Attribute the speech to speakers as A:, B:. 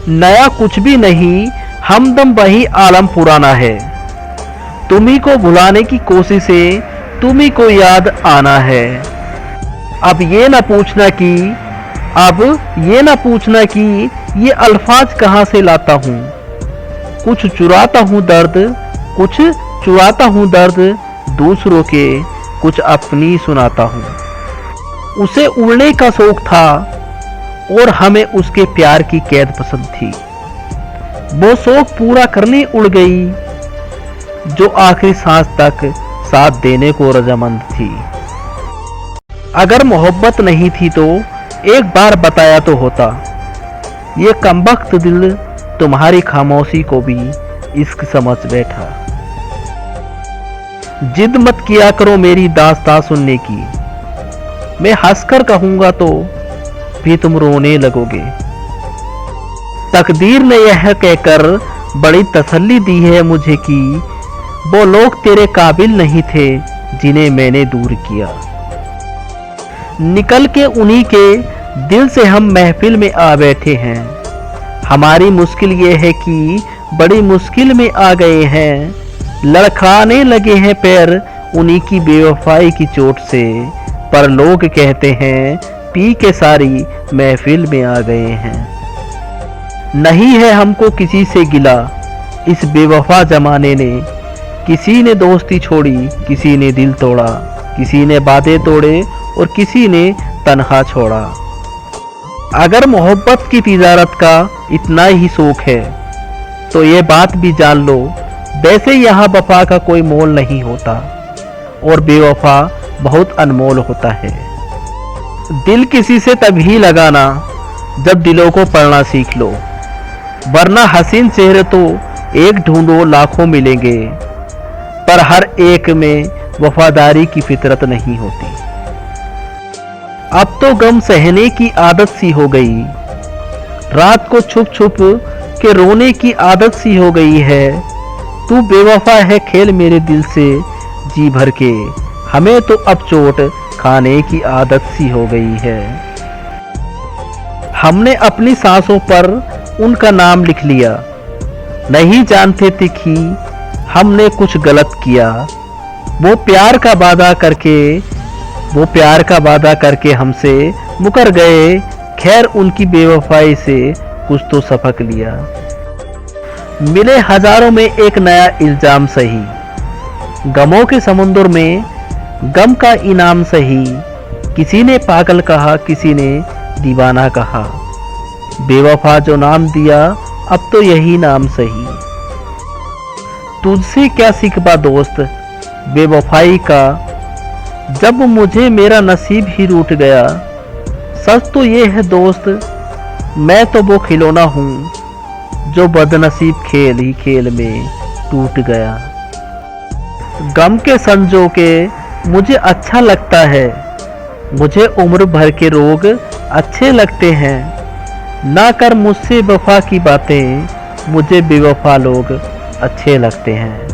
A: नया कुछ भी नहीं, हमदम वही आलम पुराना है। तुम्ही को भुलाने की कोशिशें, तुम्ही को याद आना है। अब ये ना पूछना कि ये अल्फाज कहाँ से लाता हूँ। कुछ चुराता हूँ दर्द दूसरों के, कुछ अपनी सुनाता हूँ। उसे उड़ने का शौक था और हमें उसके प्यार की कैद पसंद थी। वो शौक पूरा करने उड़ गई जो आखिरी सांस तक साथ देने को रजामंद थी। अगर मोहब्बत नहीं थी तो एक बार बताया तो होता। ये कमबख्त दिल तुम्हारी खामोशी को भी इश्क समझ बैठा। जिद मत किया करो मेरी दास्तां सुनने की, मैं हंसकर कहूंगा तो भी तुम रोने लगोगे। तकदीर ने यह कहकर बड़ी तसल्ली दी है मुझे कि वो लोग तेरे काबिल नहीं थे जिन्हें मैंने दूर किया। निकल के उन्हीं के दिल से हम महफिल में आ बैठे हैं। हमारी मुश्किल ये है कि बड़ी मुश्किल में आ गए हैं। लड़खड़ाने लगे हैं पैर उन्हीं की बेवफाई की चोट से, पर लोग कहते हैं पी के सारी महफिल में आ गए हैं। नहीं है हमको किसी से गिला इस बेवफा जमाने ने। किसी ने दोस्ती छोड़ी, किसी ने दिल तोड़ा, किसी ने वादे तोड़े और किसी ने तन्हा छोड़ा। अगर मोहब्बत की तिजारत का इतना ही शौक है तो ये बात भी जान लो, वैसे यहाँ वफा का कोई मोल नहीं होता और बेवफा बहुत अनमोल होता है। दिल किसी से तभी लगाना जब दिलों को पढ़ना सीख लो, वरना हसीन चेहरे तो एक ढूंढो लाखों मिलेंगे, पर हर एक में वफादारी की फितरत नहीं होती। अब तो गम सहने की आदत सी हो गई, रात को छुप छुप के रोने की आदत सी हो गई है। तू बेवफा है खेल मेरे दिल से जी भर के, हमें तो अब चोट खाने की आदत सी हो गई है। हमने अपनी सांसों पर उनका नाम लिख लिया, नहीं जानते थे कि हमने कुछ गलत किया। वो प्यार का वादा करके हमसे मुकर गए। खैर उनकी बेवफाई से कुछ तो सबक लिया। मिले हजारों में एक नया इल्जाम सही, गमों के समुद्र में गम का इनाम सही। किसी ने पागल कहा, किसी ने दीवाना कहा, बेवफा जो नाम दिया अब तो यही नाम सही। तुझसे क्या सिकवा दोस्त बेवफाई का, जब मुझे मेरा नसीब ही रूठ गया। सच तो ये है दोस्त मैं तो वो खिलौना हूँ जो बदनसीब खेल ही खेल में टूट गया। गम के संजो के मुझे अच्छा लगता है, मुझे उम्र भर के रोग अच्छे लगते हैं। ना कर मुझसे वफा की बातें, मुझे बेवफा लोग अच्छे लगते हैं।